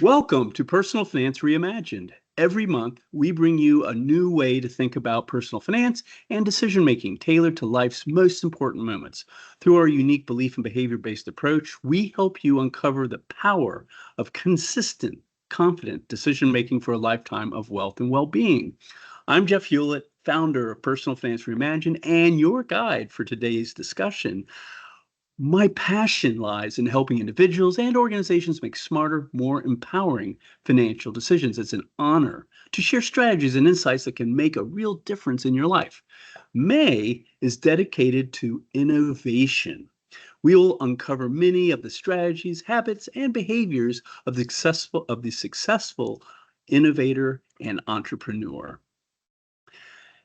Welcome to Personal Finance Reimagined. Every month, we bring you a new way to think about personal finance and decision making tailored to life's most important moments. Through our unique belief and behavior based approach, we help you uncover the power of consistent, confident decision making for a lifetime of wealth and well being. I'm Jeff Hewlett, founder of Personal Finance Reimagined, and your guide for today's discussion. My passion lies in helping individuals and organizations make smarter, more empowering financial decisions. It's an honor to share strategies and insights that can make a real difference in your life. May is dedicated to innovation. We will uncover many of the strategies, habits, and behaviors of the successful innovator and entrepreneur.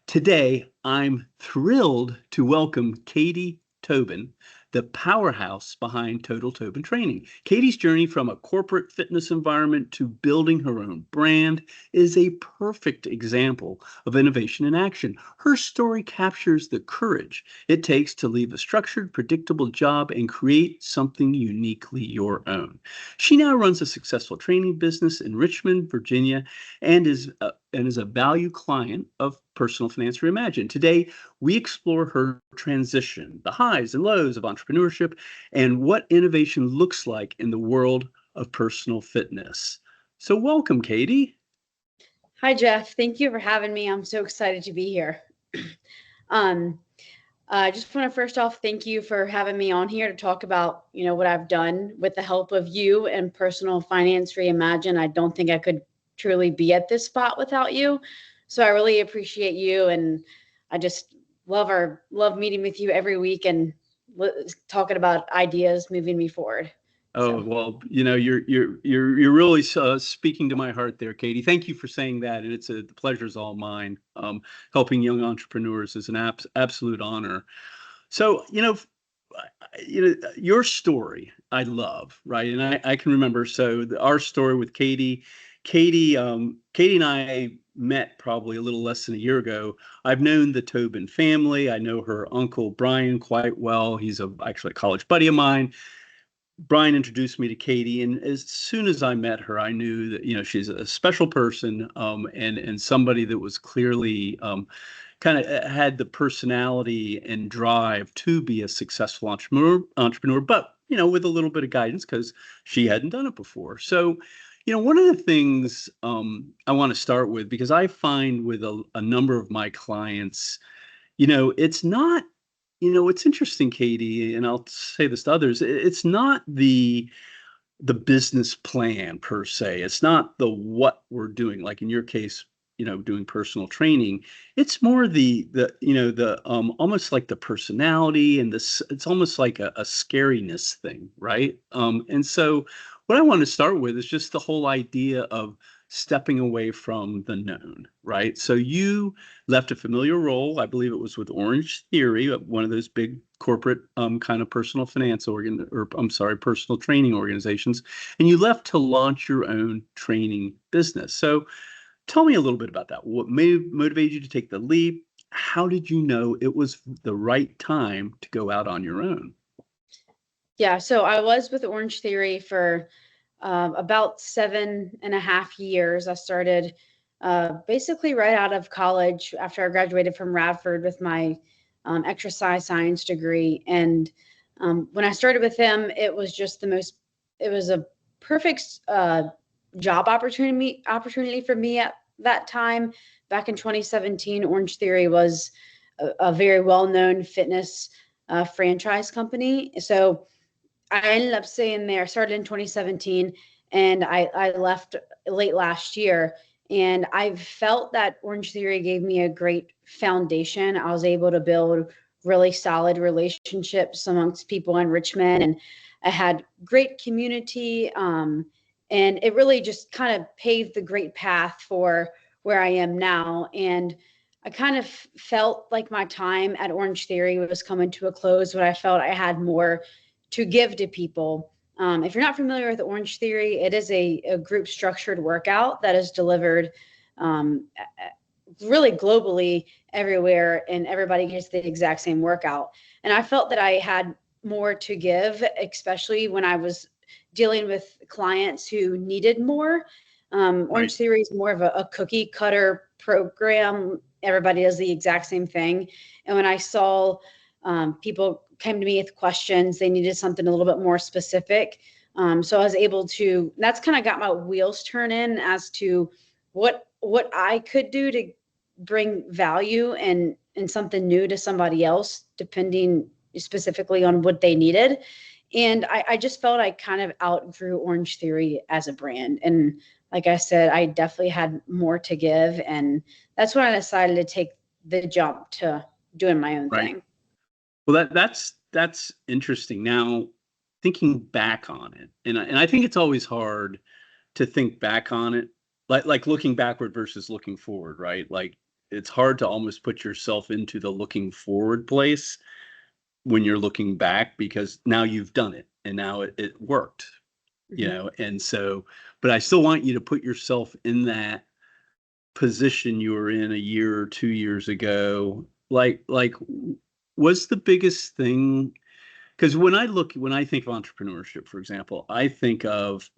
Today, I'm thrilled to welcome Katie Toibin, the powerhouse behind Total Toibin Training. Katie's journey from a corporate fitness environment to building her own brand is a perfect example of innovation in action. Her story captures the courage it takes to leave a structured, predictable job and create something uniquely your own. She now runs a successful training business in Richmond, Virginia, and is a valued client of Personal Finance Reimagined. Today, we explore her transition, the highs and lows of entrepreneurship, and what innovation looks like in the world of personal fitness. So, welcome, Katie. Hi, Jeff. Thank you for having me. I'm so excited to be here. um, I just want to first off thank you for having me on here to talk about, what I've done with the help of you and Personal Finance Reimagine. I don't think I could truly be at this spot without you. So I really appreciate you, and I just love meeting with you every week and talking about ideas moving me forward. Oh, So well, you're really speaking to my heart there, Katie. Thank you for saying that, and the pleasure's all mine. Helping young entrepreneurs is an absolute honor. So, your story I love, right? And I can remember, our story with Katie and I met probably a little less than a year ago. I've known the Toibin family. I know her uncle Brian quite well. He's actually a college buddy of mine. Brian introduced me to Katie, and as soon as I met her, I knew that she's a special person, and somebody that was clearly kind of had the personality and drive to be a successful entrepreneur, but with a little bit of guidance because she hadn't done it before. So, one of the things I want to start with, because I find with a number of my clients, it's not it's interesting, Katie, and I'll say this to others. It's not the business plan per se. It's not the what we're doing. Like in your case, doing personal training. It's more the almost like the personality and this. It's almost like a scariness thing, right? And so, what I want to start with is just the whole idea of stepping away from the known, right? So you left a familiar role. I believe it was with Orange Theory, one of those big corporate kind of personal finance personal training organizations, and you left to launch your own training business. So tell me a little bit about that. What motivated you to take the leap? How did you know it was the right time to go out on your own? yeah, so I was with Orange Theory for about 7.5 years. I started basically right out of college after I graduated from Radford with my exercise science degree. And when I started with them, it was just it was a perfect job opportunity for me at that time. Back in 2017, Orange Theory was a very well-known fitness franchise company. So I ended up staying there, started in 2017, and I left late last year. And I felt that Orange Theory gave me a great foundation. I was able to build really solid relationships amongst people in Richmond, and I had great community. And it really just kind of paved the great path for where I am now. And I kind of felt like my time at Orange Theory was coming to a close, but I felt I had more to give to people. If you're not familiar with Orange Theory, it is a group structured workout that is delivered really globally everywhere, and everybody gets the exact same workout. And I felt that I had more to give, especially when I was dealing with clients who needed more. Orange Right. Theory is more of a cookie cutter program. Everybody does the exact same thing. And when I saw people came to me with questions, they needed something a little bit more specific. So I was able to, that's kind of got my wheels turning as to what I could do to bring value and something new to somebody else, depending specifically on what they needed. And I just felt I kind of outgrew Orange Theory as a brand. And like I said, I definitely had more to give. And that's when I decided to take the jump to doing my own Right. thing. Well, that's interesting. Now, thinking back on it, and I think it's always hard to think back on it, like looking backward versus looking forward, right? Like it's hard to almost put yourself into the looking forward place when you're looking back because now you've done it and now it worked, Mm-hmm. and so, but I still want you to put yourself in that position you were in a year or 2 years ago. Like was the biggest thing, because when I think of entrepreneurship, for example, I think of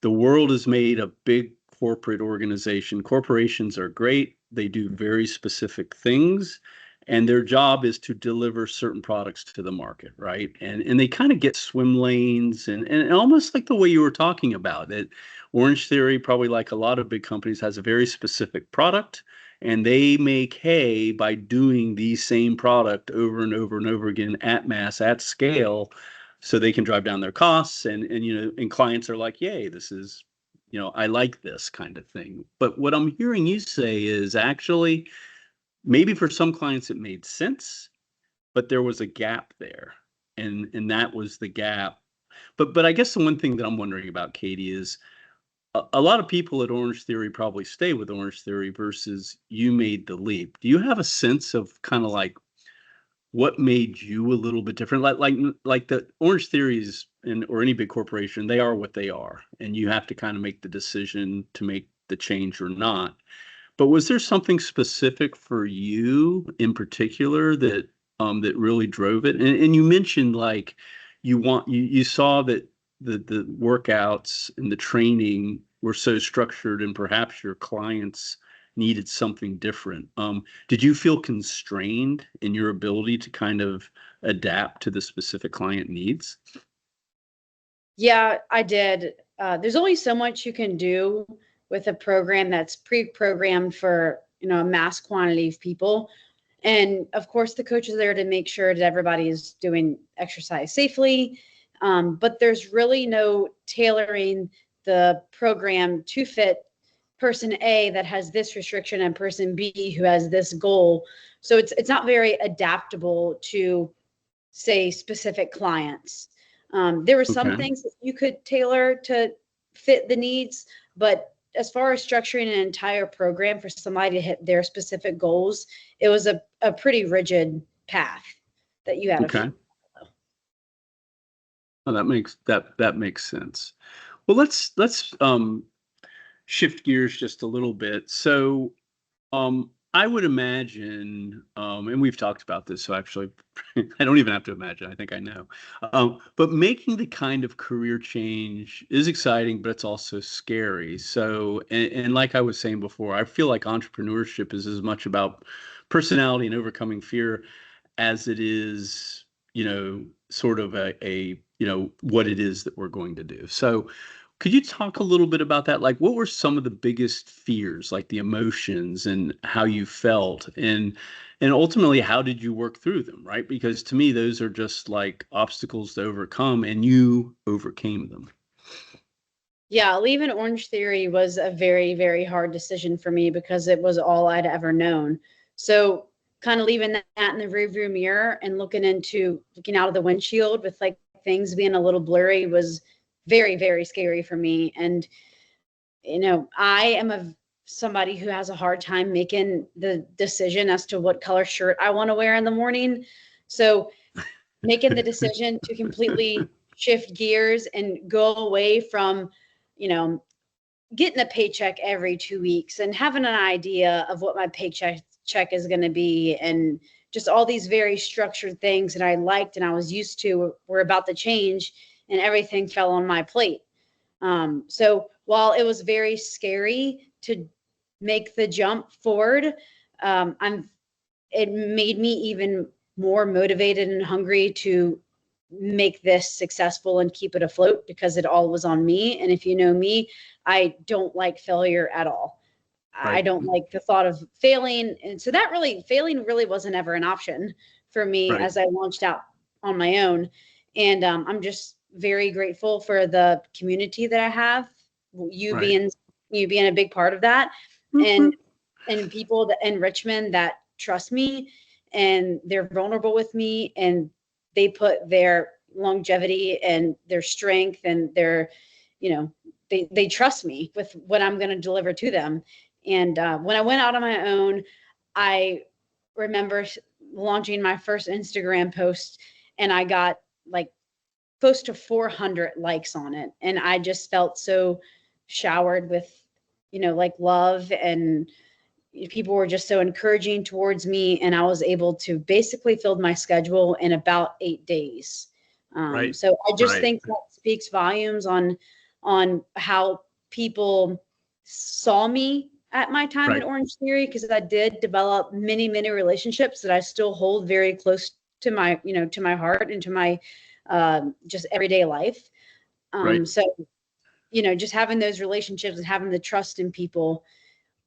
the world is made of big corporate organization. Corporations are great. They do very specific things, and their job is to deliver certain products to the market, right? And they kind of get swim lanes and almost like the way you were talking about it. Orange Theory, probably like a lot of big companies, has a very specific product, and they make hay by doing the same product over and over and over again at mass, at scale, so they can drive down their costs and clients are like, yay, this is, I like this kind of thing. But what I'm hearing you say is actually maybe for some clients it made sense, but there was a gap there, and that was the gap. But I guess the one thing that I'm wondering about, Katie, is a lot of people at Orange Theory probably stay with Orange Theory versus you made the leap. Do you have a sense of kind of like what made you a little bit different? Like the Orange Theories or any big corporation, they are what they are, and you have to kind of make the decision to make the change or not. But was there something specific for you in particular that really drove it? And you mentioned like you saw that the workouts and the training were so structured, and perhaps your clients needed something different. Did you feel constrained in your ability to kind of adapt to the specific client needs? Yeah, I did. There's only so much you can do with a program that's pre-programmed for, a mass quantity of people. And of course, the coach is there to make sure that everybody is doing exercise safely. But there's really no tailoring the program to fit person A that has this restriction and person B who has this goal. So it's not very adaptable to, say, specific clients. There were some Okay. things that you could tailor to fit the needs, but as far as structuring an entire program for somebody to hit their specific goals, it was a pretty rigid path that you had to Okay. follow. Oh, that makes sense. Well, let's shift gears just a little bit. So, I would imagine, and we've talked about this, so actually, I don't even have to imagine. I think I know. But making the kind of career change is exciting, but it's also scary. So, and like I was saying before, I feel like entrepreneurship is as much about personality and overcoming fear as it is, sort of what it is that we're going to do. So, could you talk a little bit about that? Like, what were some of the biggest fears, like the emotions and how you felt, and ultimately, how did you work through them, right? Because to me, those are just like obstacles to overcome, and you overcame them. Yeah, leaving Orange Theory was a very, very hard decision for me because it was all I'd ever known. So kind of leaving that in the rearview mirror and looking out of the windshield with like things being a little blurry was very, very scary for me. And I am somebody who has a hard time making the decision as to what color shirt I want to wear in the morning. So making the decision to completely shift gears and go away from, you know, getting a paycheck every 2 weeks and having an idea of what my paycheck is going to be, and just all these very structured things that I liked and I was used to were about to change. and everything fell on my plate. So while it was very scary to make the jump forward, it made me even more motivated and hungry to make this successful and keep it afloat, because it all was on me. And if you know me, I don't like failure at all. Right. I don't like the thought of failing. And so failing really wasn't ever an option for me Right. as I launched out on my own. And I'm just very grateful for the community that I have, you Right. being a big part of that. Mm-hmm. And people in Richmond that trust me, and they're vulnerable with me, and they put their longevity and their strength and their, they trust me with what I'm going to deliver to them. And when I went out on my own, I remember launching my first Instagram post, and I got like close to 400 likes on it. And I just felt so showered with, like love, and people were just so encouraging towards me. And I was able to basically fill my schedule in about 8 days. Right. So I just Right. think that speaks volumes on how people saw me at my time Right. at Orange Theory, because I did develop many, many relationships that I still hold very close to my, to my heart and to my just everyday life. Right. So, just having those relationships and having the trust in people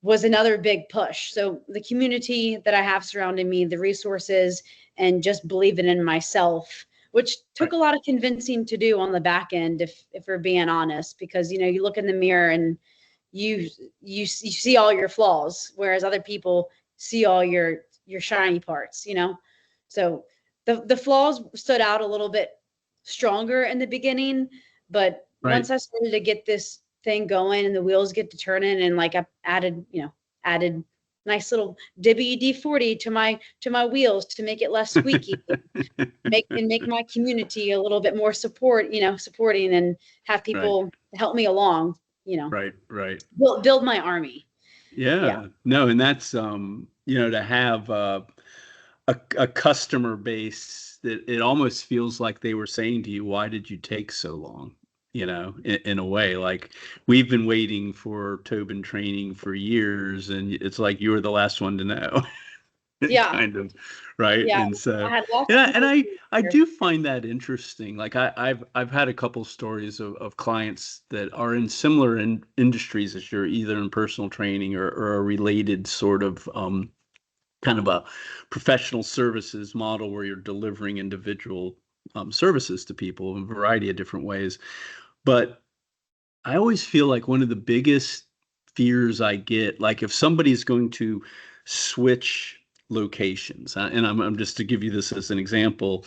was another big push. So the community that I have surrounding me, the resources, and just believing in myself, which took Right. a lot of convincing to do on the back end, if we're being honest, because, you look in the mirror and you see all your flaws, whereas other people see all your shiny parts, So the flaws stood out a little bit stronger in the beginning, but Right. once I started to get this thing going and the wheels get to turning, and like I added nice little WD-40 to my wheels to make it less squeaky, make my community a little bit more supporting, and have Right. people help me along, Right. Right. build my army. Yeah. Yeah. No, and that's to have a customer base that it almost feels like they were saying to you, why did you take so long? In a way, like we've been waiting for Tobin training for years, and it's like you were the last one to know. Yeah. Kind of, right? Yeah. And so, I had lots and of I, and people I here. do find that interesting. Like I've had a couple stories of clients that are in similar industries as you're, either in personal training or a related sort of kind of a professional services model where you're delivering individual services to people in a variety of different ways. But I always feel like one of the biggest fears I get, like if somebody's going to switch locations, and I'm just to give you this as an example,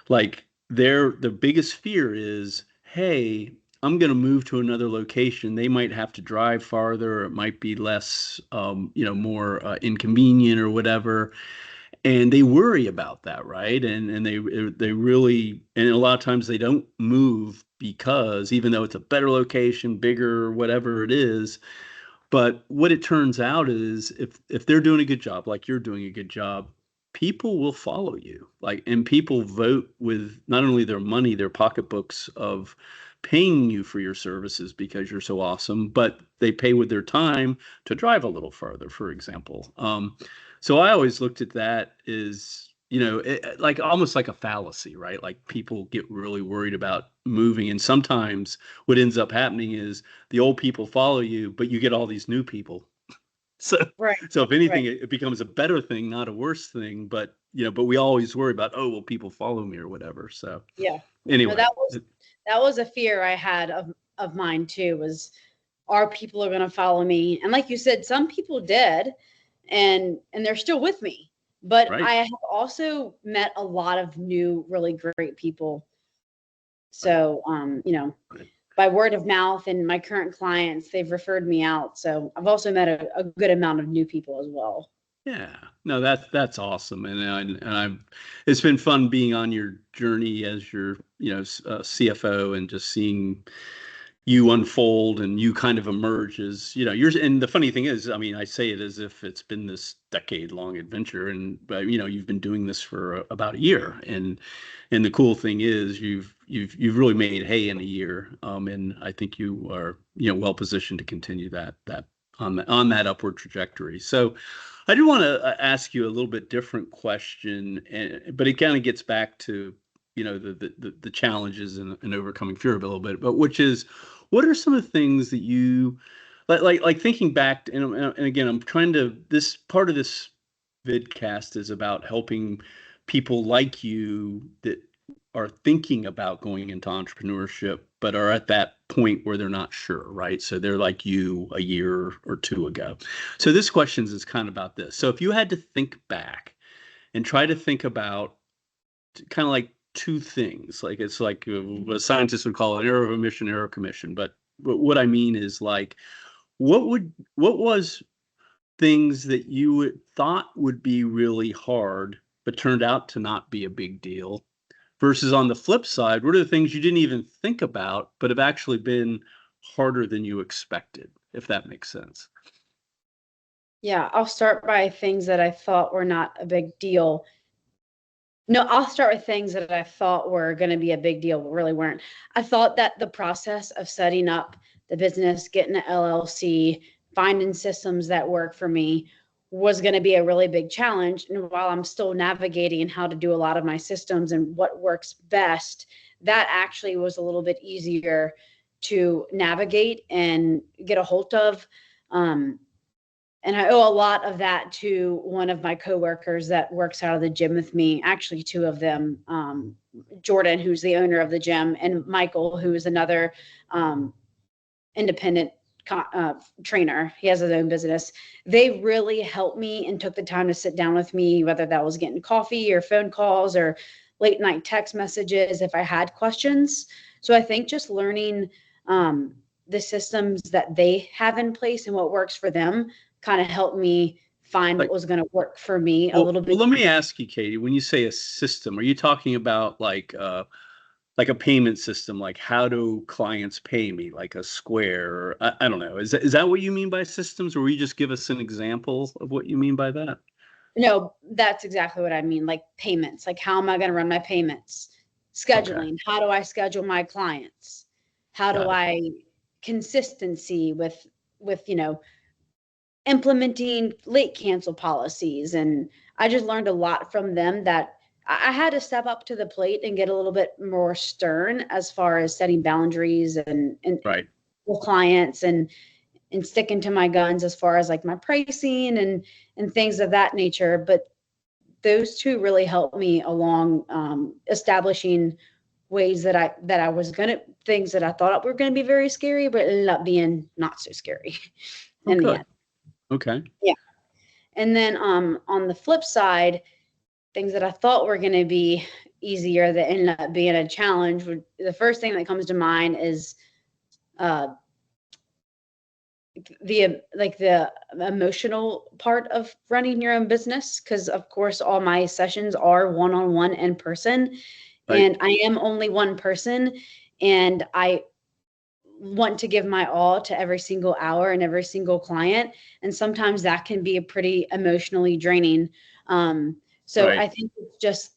like the biggest fear is, hey, I'm going to move to another location. They might have to drive farther, or it might be less, more inconvenient or whatever, and they worry about that, right? And they really, and a lot of times they don't move because even though it's a better location, bigger, whatever it is, but what it turns out is if they're doing a good job, like you're doing a good job, people will follow you. Like, and people vote with not only their money, their pocketbooks of paying you for your services because you're so awesome, but they pay with their time to drive a little farther, for example. So I always looked at that as, like almost like a fallacy, right? Like people get really worried about moving. And sometimes what ends up happening is the old people follow you, but you get all these new people. So, Right. so if anything, Right. it becomes a better thing, not a worse thing. But but we always worry about, oh, will people follow me or whatever. So Yeah. No, anyway, that was a fear I had of mine too, was, are people are going to follow me? And like you said, some people did, and they're still with me. But right, I have also met a lot of new, really great people. right, So, right. by word of mouth and my current clients, they've referred me out. So I've also met a good amount of new people as well. Yeah, no, that's awesome, it's been fun being on your journey as your CFO and just seeing you unfold and you kind of emerge as, and the funny thing is, I mean, I say it as if it's been this decade-long adventure, but you've been doing this for about a year, and the cool thing is you've really made hay in a year, and I think you are, well positioned to continue that on that upward trajectory. So I do want to ask you a little bit different question, but it kind of gets back to, the challenges and overcoming fear a little bit, but which is, what are some of the things that you like thinking back, and again, I'm trying to, this part of this vidcast is about helping people like you that are thinking about going into entrepreneurship, but are at that point where they're not sure, right? So they're like you a year or two ago. So this question is kind of about this. So if you had to think back and try to think about kind of like two things, like it's like what scientists would call an error of omission, error of commission. But what I mean is, like, what was things that you thought would be really hard, but turned out to not be a big deal, versus on the flip side, what are the things you didn't even think about, but have actually been harder than you expected, if that makes sense? Yeah, I'll start by things that I thought were not a big deal. No, I'll start with things that I thought were going to be a big deal, but really weren't. I thought that the process of setting up the business, getting an LLC, finding systems that work for me was going to be a really big challenge. And while I'm still navigating how to do a lot of my systems and what works best, that actually was a little bit easier to navigate and get a hold of. And I owe a lot of that to one of my coworkers that works out of the gym with me, actually two of them, Jordan, who's the owner of the gym, and Michael, who is another independent trainer. He has his own business. They really helped me and took the time to sit down with me, whether that was getting coffee or phone calls or late night text messages if I had questions. So I think just learning the systems that they have in place and what works for them kind of helped me find what was going to work for me a little bit. Well, let me ask you, Katie, when you say a system, are you talking about like a payment system, like how do clients pay me, like a Square, or I don't know. Is that what you mean by systems, or will you just give us an example of what you mean by that? No, that's exactly what I mean. Like payments, like how am I going to run my payments? Scheduling, okay. How do I schedule my clients? How do I consistency with implementing late cancel policies. And I just learned a lot from them that I had to step up to the plate and get a little bit more stern as far as setting boundaries and right. with clients and sticking to my guns as far as like my pricing and things of that nature. But those two really helped me along establishing ways that I was things that I thought were going to be very scary, but ended up being not so scary in the end. Okay. Yeah. And then on the flip side, things that I thought were going to be easier that ended up being a challenge. The first thing that comes to mind is the emotional part of running your own business, because of course all my sessions are one-on-one in person, right. And I am only one person, and I want to give my all to every single hour and every single client. And sometimes that can be a pretty emotionally draining. So right. I think it's just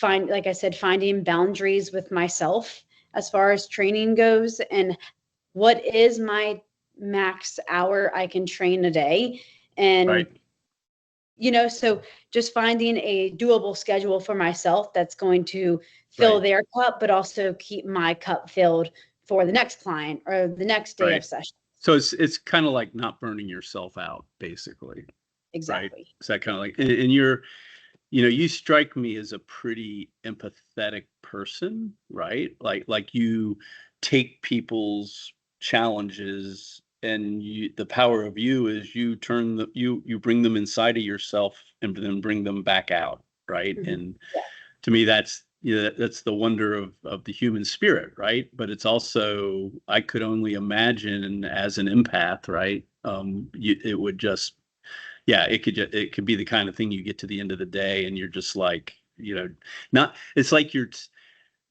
like I said, finding boundaries with myself as far as training goes, and what is my max hour I can train a day. And, right. So just finding a doable schedule for myself that's going to fill right. their cup, but also keep my cup filled for the next client or the next day right. of session. So it's kind of like not burning yourself out, basically. Exactly. Right? Is that kind of like, and you're, you strike me as a pretty empathetic person, right? Like you take people's challenges, and the power of you is you bring them inside of yourself and then bring them back out, right? Mm-hmm. And yeah. To me, that's the wonder of the human spirit, right? But it's also, I could only imagine as an empath, right? It would just, yeah, it could be the kind of thing you get to the end of the day and you're just like, not, it's like you're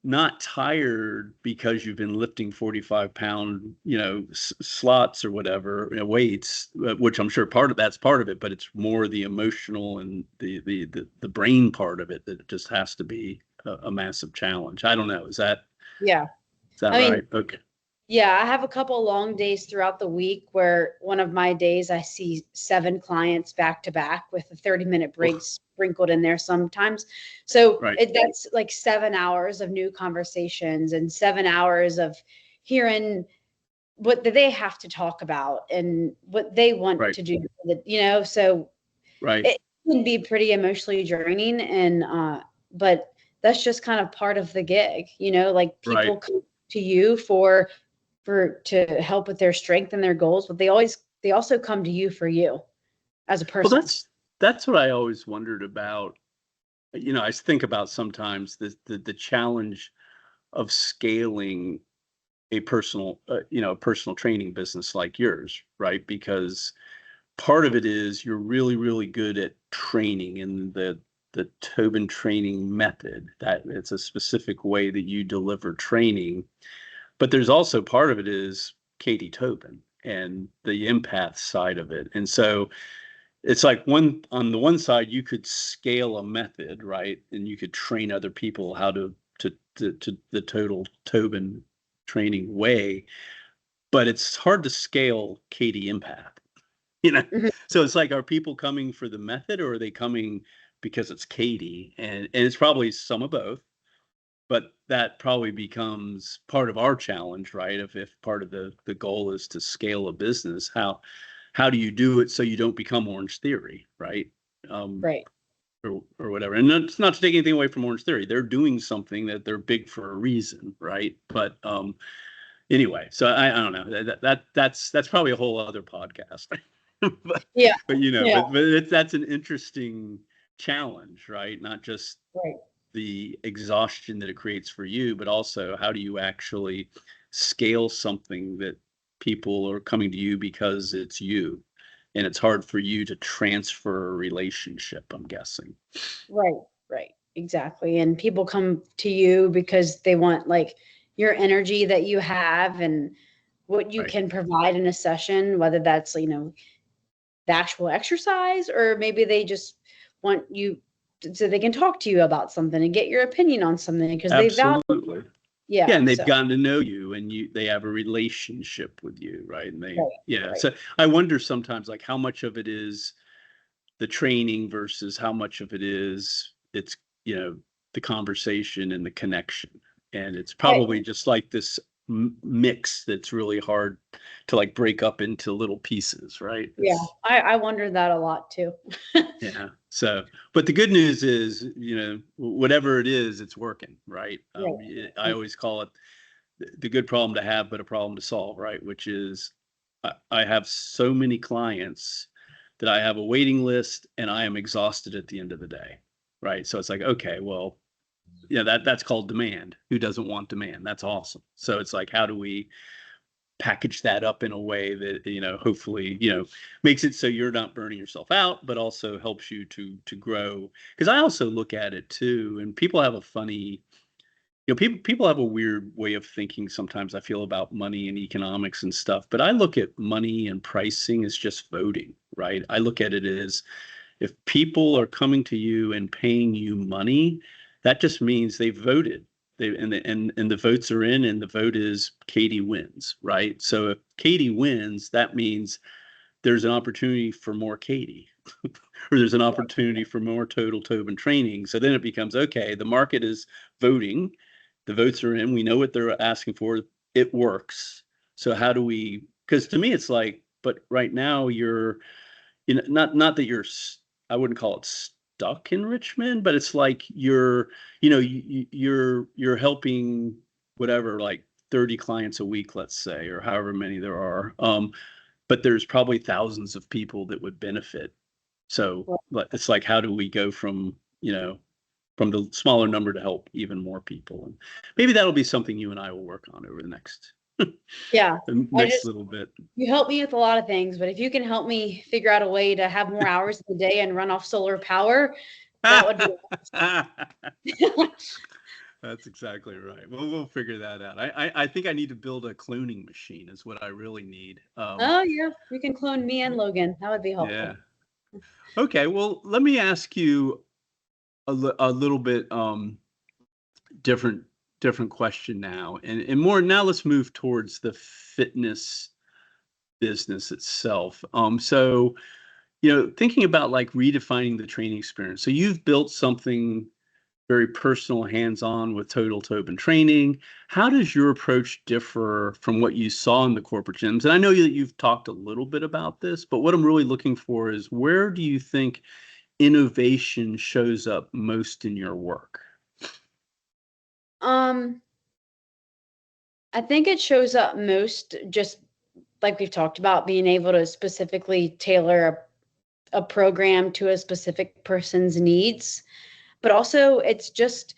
not tired because you've been lifting 45-pound, slots or whatever, weights, which I'm sure that's part of it, but it's more the emotional and the brain part of it that just has to be a massive challenge. I don't know. Yeah. Is that I mean, right? Okay. yeah, I have a couple long days throughout the week where one of my days I see 7 clients back to back with a 30-minute break sprinkled in there sometimes. So Right. that's like 7 hours of new conversations and 7 hours of hearing what they have to talk about and what they want to do. So Right. it can be pretty emotionally draining, and but that's just kind of part of the gig. Like people Right. come to you to help with their strength and their goals, but they also come to you for you as a Well, person. that's what I always wondered about. I think about sometimes the challenge of scaling a personal training business like yours, right? Because part of it is you're really, really good at training in the Tobin training method. That it's a specific way that you deliver training. But there's also part of it is Katie Toibin and the empath side of it. And so it's like on the one side, you could scale a method, right? And you could train other people how to the Total Tobin training way, but it's hard to scale Katie empath, you know? Mhm. So it's like, are people coming for the method or are they coming because it's Katie? And it's probably some of both, but that probably becomes part of our challenge, right? If part of the goal is to scale a business, how do you do it so you don't become Orange Theory, right? Um, Right. or whatever. And it's not to take anything away from Orange Theory. They're doing something that they're big for a reason, right? But anyway, so I don't know. That's probably a whole other podcast. but Yeah. Yeah. that's an interesting challenge, right? Not just Right. the exhaustion that it creates for you, but also how do you actually scale something that people are coming to you because it's you, and it's hard for you to transfer a relationship, I'm guessing. Right. Right. Exactly. And people come to you because they want like your energy that you have and what you Right. can provide in a session, whether that's, the actual exercise, or maybe they just want you so they can talk to you about something and get your opinion on something because they value. Absolutely. Yeah, Yeah. and they've So, gotten to know you and they have a relationship with you, right? And right. yeah. Right. So I wonder sometimes like how much of it is the training versus how much of it is you know the conversation and the connection. And it's Right. probably just like this mix that's really hard to like break up into little pieces, right? Yeah. It's I wonder that a lot too. Yeah. So, but the good news is, whatever it is, it's working, right? I Right. always call it the good problem to have, but a problem to solve, right? Which is, I have so many clients that I have a waiting list and I am exhausted at the end of the day, right? So it's like, okay, well, yeah, that's called demand. Who doesn't want demand? That's awesome. So it's like, how do we package that up in a way that hopefully makes it so you're not burning yourself out, but also helps you to grow? Because I also look at it too, and people have a funny people have a weird way of thinking sometimes, I feel, about money and economics and stuff. But I look at money and pricing as just voting, right? I look at it as, if people are coming to you and paying you money, that just means they voted. And the votes are in, and the vote is Katie wins, right? So if Katie wins, that means there's an opportunity for more Katie, or there's an opportunity for more Total Tobin training. So then it becomes, okay, the market is voting, the votes are in, we know what they're asking for, it works. So how do we? Because to me, it's like, but right now you're, not that I wouldn't call it stuck in Richmond, but it's like you're helping whatever, like 30 clients a week, let's say, or however many there are. But there's probably thousands of people that would benefit. So it's like, how do we go from the smaller number to help even more people? And maybe that'll be something you and I will work on over the next Yeah. the next little bit. You help me with a lot of things, but if you can help me figure out a way to have more hours in the day and run off solar power, that would be awesome. That's exactly right. Well, we'll figure that out. I think I need to build a cloning machine is what I really need. Oh yeah, you can clone me and Logan. That would be Yeah. helpful. Okay. Well, let me ask you a little bit different different question now, and more now. Let's move towards the fitness business itself. So thinking about like redefining the training experience. So you've built something very personal, hands-on with Total Toibin Training. How does your approach differ from what you saw in the corporate gyms? And I know that you've talked a little bit about this, but what I'm really looking for is where do you think innovation shows up most in your work? Um, I think it shows up most just like we've talked about, being able to specifically tailor a program to a specific person's needs. But also, it's just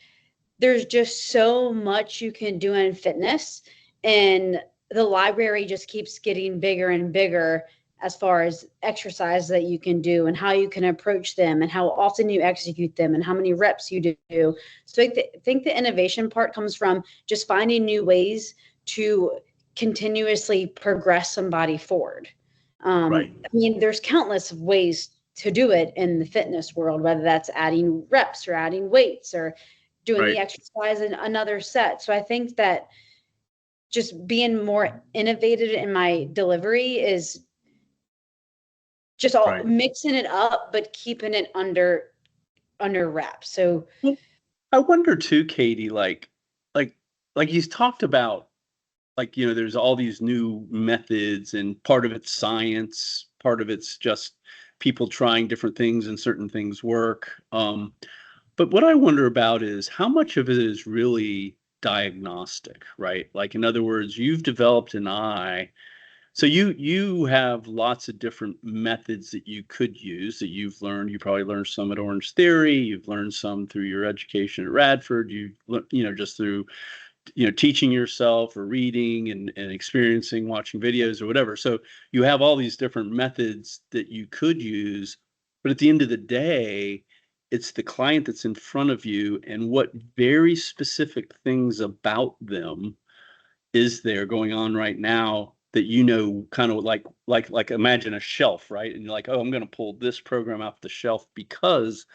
there's just so much you can do in fitness, and the library just keeps getting bigger and bigger as far as exercise that you can do and how you can approach them and how often you execute them and how many reps you do. So think the innovation part comes from just finding new ways to continuously progress somebody forward. Right, I mean, there's countless ways to do it in the fitness world, whether that's adding reps or adding weights or doing the right, exercise in another set. So I think that just being more innovative in my delivery is just all right. mixing it up, but keeping it under wraps. So Well, I wonder too, Katie, like like he's talked about, like, there's all these new methods, and part of it's science, part of it's just people trying different things and certain things work. But what I wonder about is how much of it is really diagnostic, right? Like, in other words, you've developed an eye. So you have lots of different methods that you could use that you've learned. You probably learned some at Orange Theory. You've learned some through your education at Radford. Just through teaching yourself or reading and experiencing, watching videos or whatever. So you have all these different methods that you could use, but at the end of the day, it's the client that's in front of you and what very specific things about them is there going on right now that kind of like imagine a shelf, right? And you're like, oh, I'm going to pull this program off the shelf because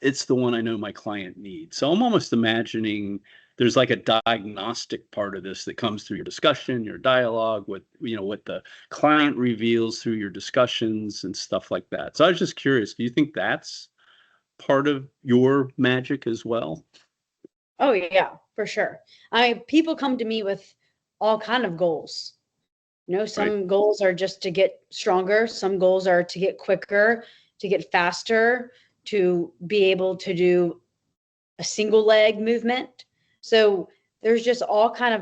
it's the one I know my client needs. So I'm almost imagining there's like a diagnostic part of this that comes through your discussion, your dialogue, with what the client reveals through your discussions and stuff like that. So I was just curious, do you think that's part of your magic as well? oh yeah, for sure. People come to me with all kind of goals. Right, Some goals are just to get stronger, some goals are to get quicker, to get faster, to be able to do a single leg movement. So there's just all kind of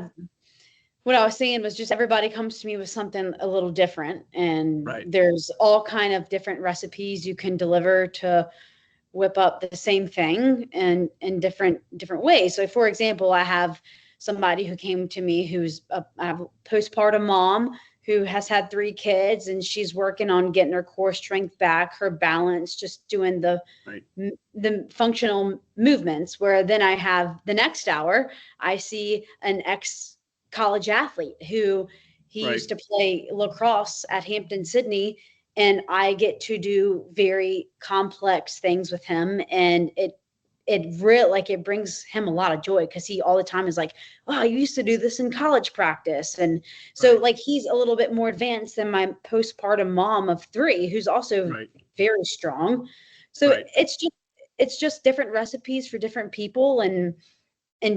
what I was saying was just everybody comes to me with something a little different, and right, there's all kind of different recipes you can deliver to whip up the same thing in different ways. So for example, I have somebody who came to me I have a postpartum mom who has had 3 kids, and she's working on getting her core strength back, her balance, just doing right, the functional movements. Where then I have the next hour, I see an ex college athlete who he right, used to play lacrosse at Hampton Sydney, and I get to do very complex things with him, and it really like it brings him a lot of joy because he all the time is like, "Oh, I used to do this in college practice," and so right, like he's a little bit more advanced than my postpartum mom of 3, who's also right, very strong. So right, it's just different recipes for different people, and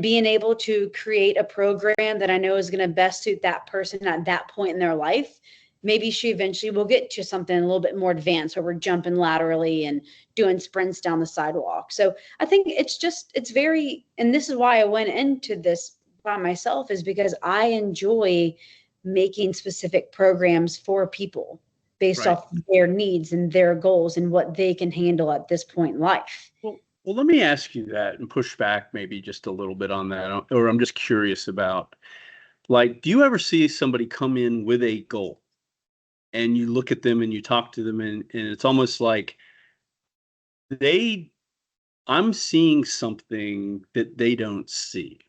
being able to create a program that I know is going to best suit that person at that point in their life. Maybe she eventually will get to something a little bit more advanced where we're jumping laterally and doing sprints down the sidewalk. So I think it's very, and this is why I went into this by myself, is because I enjoy making specific programs for people based right. off their needs and their goals and what they can handle at this point in life. Well, let me ask you that and push back maybe just a little bit on that, or I'm just curious about, like, do you ever see somebody come in with a goal and you look at them and you talk to them, and it's almost like they I'm seeing something that they don't see,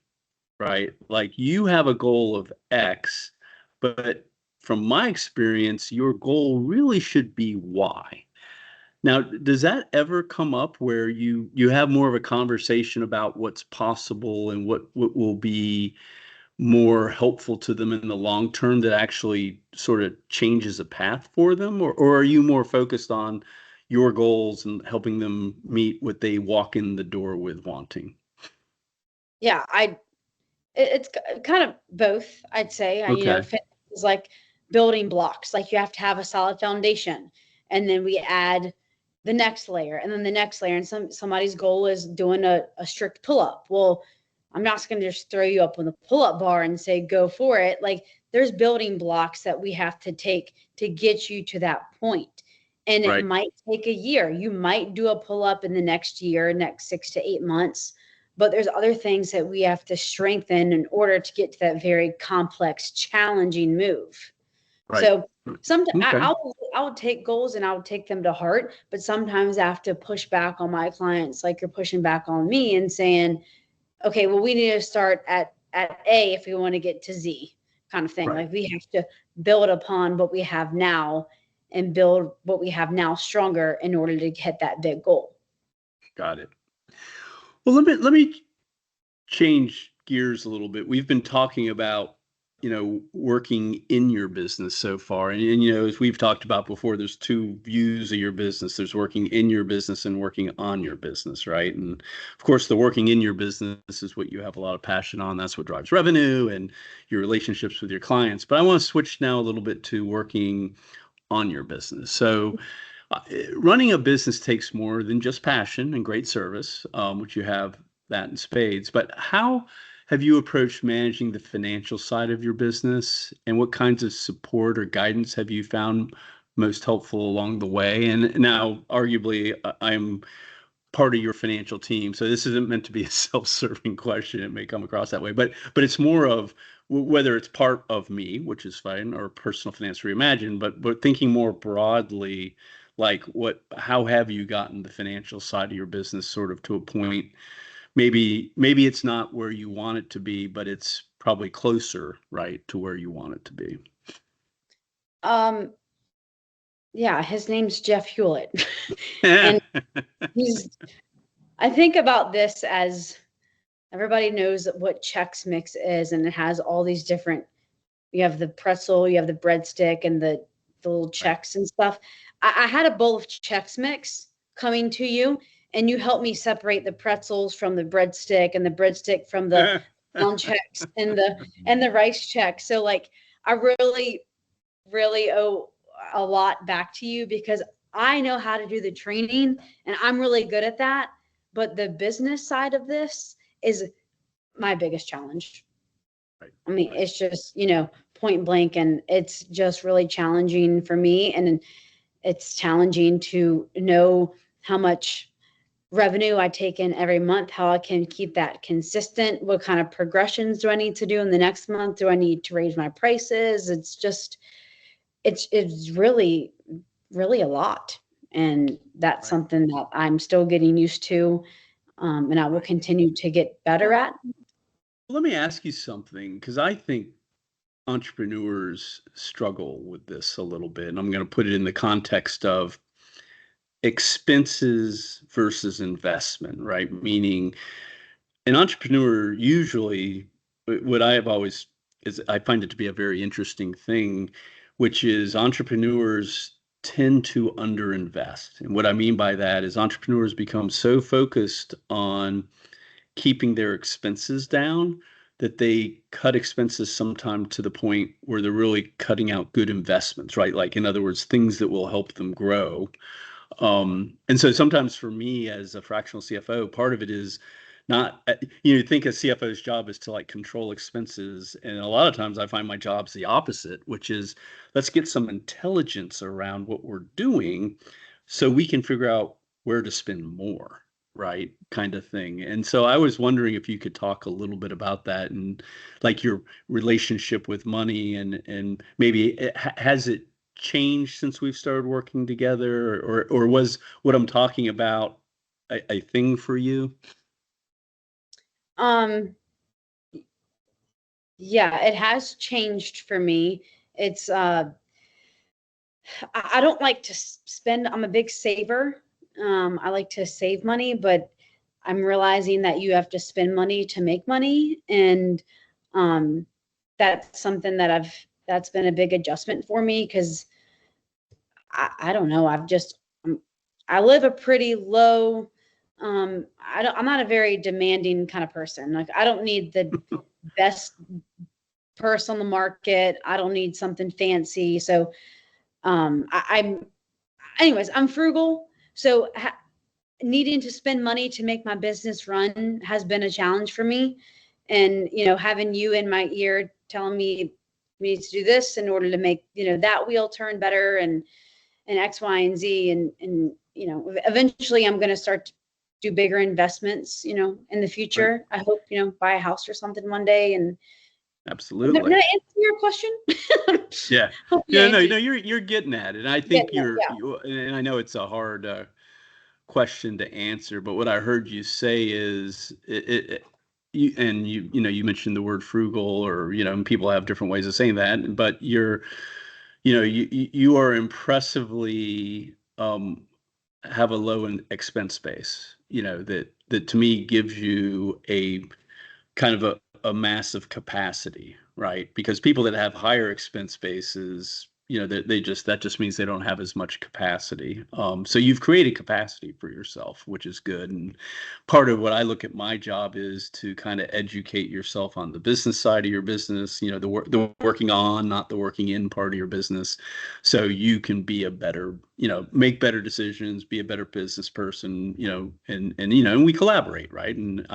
right? Like you have a goal of X, but from my experience, your goal really should be Y. Now, does that ever come up where you have more of a conversation about what's possible and what will be more helpful to them in the long term that actually sort of changes a path for them? Or are you more focused on your goals and helping them meet what they walk in the door with wanting? Yeah, it's kind of both, I'd say. Okay. Fitness is like building blocks. Like you have to have a solid foundation, and then we add the next layer, and then the next layer. And somebody's goal is doing a strict pull up. Well, I'm not going to just throw you up on the pull up bar and say go for it. Like there's building blocks that we have to take to get you to that point. And it Right. might take a year. You might do a pull up in the next year, next 6 to 8 months, but there's other things that we have to strengthen in order to get to that very complex, challenging move. Right. So sometimes Okay. I would take goals and I would take them to heart, but sometimes I have to push back on my clients, like you're pushing back on me and saying, okay, well, we need to start at A if we want to get to Z, kind of thing. Right. Like we have to build upon what we have now and build what we have now stronger in order to hit that big goal. Got it. Well, let me change gears a little bit. We've been talking about, working in your business so far. And as we've talked about before, there's two views of your business. There's working in your business and working on your business, right? And of course, the working in your business is what you have a lot of passion on. That's what drives revenue and your relationships with your clients. But I want to switch now a little bit to working on your business. So uh, running a business takes more than just passion and great service, which you have that in spades. But how have you approached managing the financial side of your business, and what kinds of support or guidance have you found most helpful along the way? And now, arguably, I'm part of your financial team, so this isn't meant to be a self-serving question. It may come across that way, but it's more of whether it's part of me, which is fine, or personal finance reimagined, but thinking more broadly, like how have you gotten the financial side of your business sort of to a point, maybe it's not where you want it to be, but it's probably closer, right, to where you want it to be. Um, yeah, his name's Jeff Hewlett. And I think about this as everybody knows what Chex Mix is, and it has all these different, you have the pretzel, you have the breadstick, and the little Right. Chex and stuff. I had a bowl of Chex Mix coming to you, and you helped me separate the pretzels from the breadstick and the breadstick from the pound Chex and the rice Chex. So like I really owe a lot back to you because I know how to do the training and I'm really good at that. But the business side of this is my biggest challenge. Right. I mean, Right. it's just, point blank, and it's just really challenging for me. And it's challenging to know how much revenue I take in every month, how I can keep that consistent. What kind of progressions do I need to do in the next month? Do I need to raise my prices? It's just, it's really, really a lot. And that's Right. something that I'm still getting used to. And I will Right. continue to get better Well, at. let me ask you something, because I think entrepreneurs struggle with this a little bit. And I'm going to put it in the context of expenses versus investment, right? Meaning, an entrepreneur usually, what I have always is I find it to be a very interesting thing, which is entrepreneurs tend to underinvest. And what I mean by that is entrepreneurs become so focused on keeping their expenses down that they cut expenses sometime to the point where they're really cutting out good investments, right? Like, in other words, things that will help them grow. And so sometimes for me as a fractional CFO, part of it is not, think a CFO's job is to like control expenses. And a lot of times I find my job's the opposite, which is let's get some intelligence around what we're doing so we can figure out where to spend more, right? Kind of thing. And so I was wondering if you could talk a little bit about that and like your relationship with money and maybe has it changed since we've started working together, or was what I'm talking about a thing for you? Um, yeah, it has changed for me. It's I don't like to spend. I'm a big saver. I like to save money, but I'm realizing that you have to spend money to make money, and um, that's something that's been a big adjustment for me because I don't know. I live a pretty low. I'm not a very demanding kind of person. Like I don't need the best purse on the market. I don't need something fancy. So I'm anyways, I'm frugal. So needing to spend money to make my business run has been a challenge for me. And, having you in my ear telling me we need to do this in order to make, that wheel turn better and X, Y, and Z. And eventually I'm going to start to do bigger investments, in the Right. future. I hope, buy a house or something one day. And did Absolutely. I answer your question? Yeah. Hope you Yeah, no, answered. no, you're getting at it. And I Yeah, think yeah, and I know it's a hard question to answer, but what I heard you say is you mentioned the word frugal, or and people have different ways of saying that, but you are impressively have a low expense base, that to me gives you a kind of a massive capacity, right? Because people that have higher expense bases, that just means they don't have as much capacity. So you've created capacity for yourself, which is good. And part of what I look at my job is to kind of educate yourself on the business side of your business, the working on, not the working in part of your business. So you can be a better, make better decisions, be a better business person, and we collaborate, right? And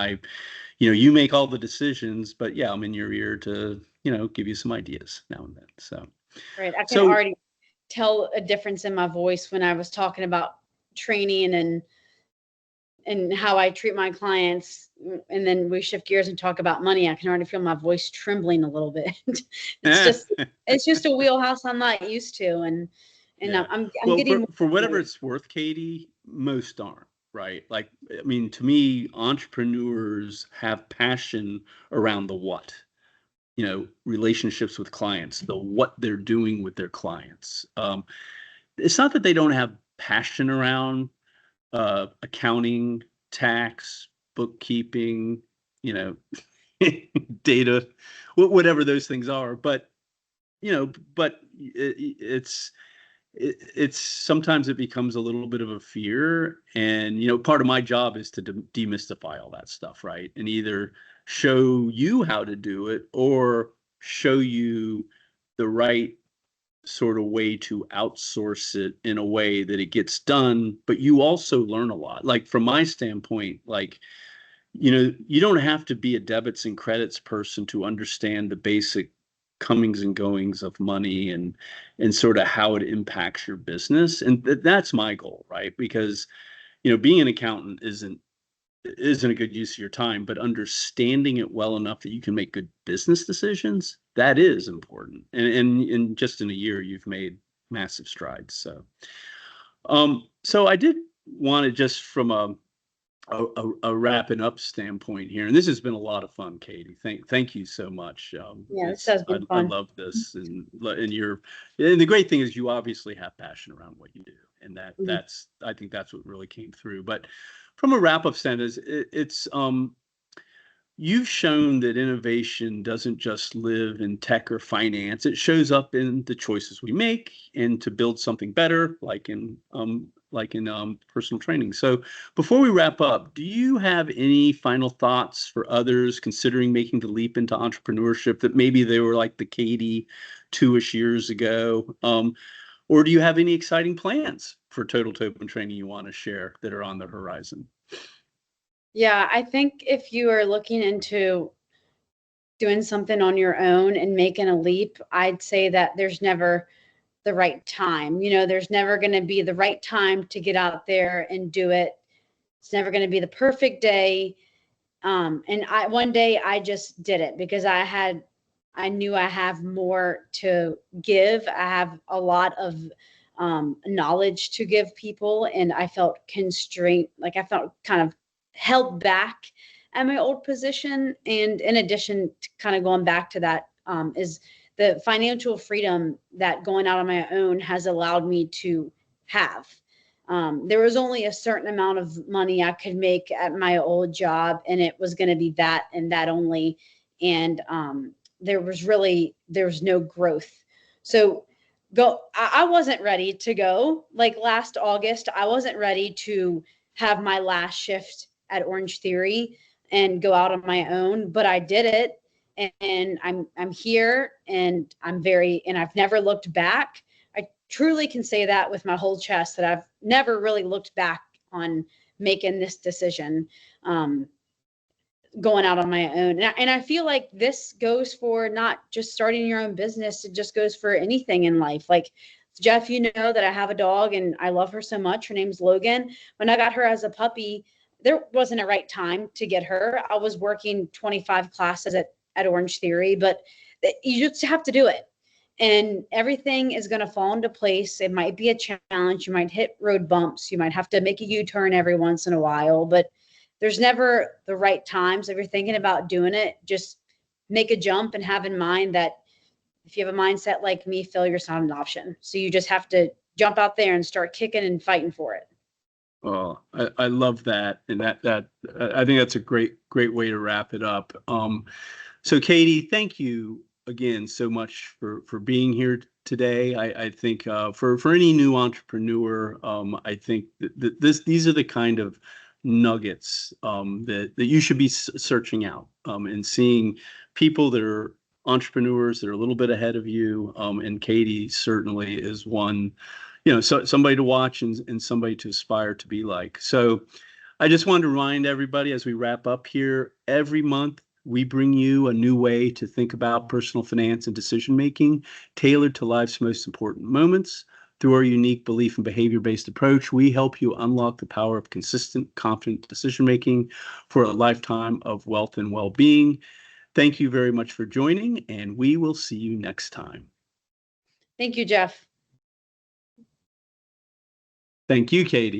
you make all the decisions, but yeah, I'm in your ear to, give you some ideas now and then. right. I can So already tell a difference in my voice when I was talking about training and how I treat my clients. And then we shift gears and talk about money. I can already feel my voice trembling a little bit. it's yeah. just it's just a wheelhouse I'm not used to. And I'm Well, getting for whatever more. it's worth, Katie, most aren't, right? Like, I mean, to me, entrepreneurs have passion around the what, relationships with clients, the what they're doing with their clients. It's not that they don't have passion around accounting, tax, bookkeeping, you know, data, whatever those things are. But it's sometimes it becomes a little bit of a fear, and part of my job is to demystify all that stuff, right? And either show you how to do it or show you the right sort of way to outsource it in a way that it gets done, but you also learn a lot. Like from my standpoint, like, you don't have to be a debits and credits person to understand the basic comings and goings of money and sort of how it impacts your business. And that's my goal, right? Because, being an accountant isn't a good use of your time, but understanding it well enough that you can make good business decisions, that is important. And just in a year, you've made massive strides. So I did want to, just from a wrapping up standpoint here, and this has been a lot of fun, Katie. Thank you so much. Yeah, this It's has been I fun. love this, and the great thing is you obviously have passion around what you do, and Mhm. I think that's what really came through. But from a wrap up standards, it's you've shown that innovation doesn't just live in tech or finance. It shows up in the choices we make and to build something better, like in personal training. So before we wrap up, do you have any final thoughts for others considering making the leap into entrepreneurship, that maybe they were like the Katie 2-ish years ago? Or do you have any exciting plans for Total Toibin Training you want to share that are on the horizon? Yeah, I think if you are looking into doing something on your own and making a leap, I'd say that there's never the right time. There's never going to be the right time to get out there and do it. It's never going to be the perfect day. And one day I just did it because I knew I have more to give. I have a lot of knowledge to give people, and I felt constrained, like I felt kind of held back at my old position. And in addition to kind of going back to that, is the financial freedom that going out on my own has allowed me to have. There was only a certain amount of money I could make at my old job, and it was going to be that and that only. And there was no growth. So I wasn't ready to go. Like last August, I wasn't ready to have my last shift at Orange Theory and go out on my own, but I did it, and I'm here, and I've never looked back. I truly can say that with my whole chest, that I've never really looked back on making this decision, going out on my own. And I feel like this goes for not just starting your own business. It just goes for anything in life. Like, Jeff, you know that I have a dog and I love her so much. Her name's Logan. When I got her as a puppy, there wasn't a right time to get her. I was working 25 classes at Orange Theory, but you just have to do it. And everything is going to fall into place. It might be a challenge. You might hit road bumps. You might have to make a U-turn every once in a while, but there's never the right time. So if you're thinking about doing it, just make a jump and have in mind that if you have a mindset like me, failure's not an option. So you just have to jump out there and start kicking and fighting for it. Oh, I love that. And that I think that's a great way to wrap it up. So Katie, thank you again so much for being here today. I think for any new entrepreneur, I think that these are the kind of nuggets that you should be searching out, and seeing people that are entrepreneurs that are a little bit ahead of you. And Katie certainly is one, so somebody to watch and somebody to aspire to be like. So I just wanted to remind everybody as we wrap up here, every month we bring you a new way to think about personal finance and decision making tailored to life's most important moments. Through our unique belief and behavior-based approach, we help you unlock the power of consistent, confident decision-making for a lifetime of wealth and well-being. Thank you very much for joining, and we will see you next time. Thank you, Jeff. Thank you, Katie.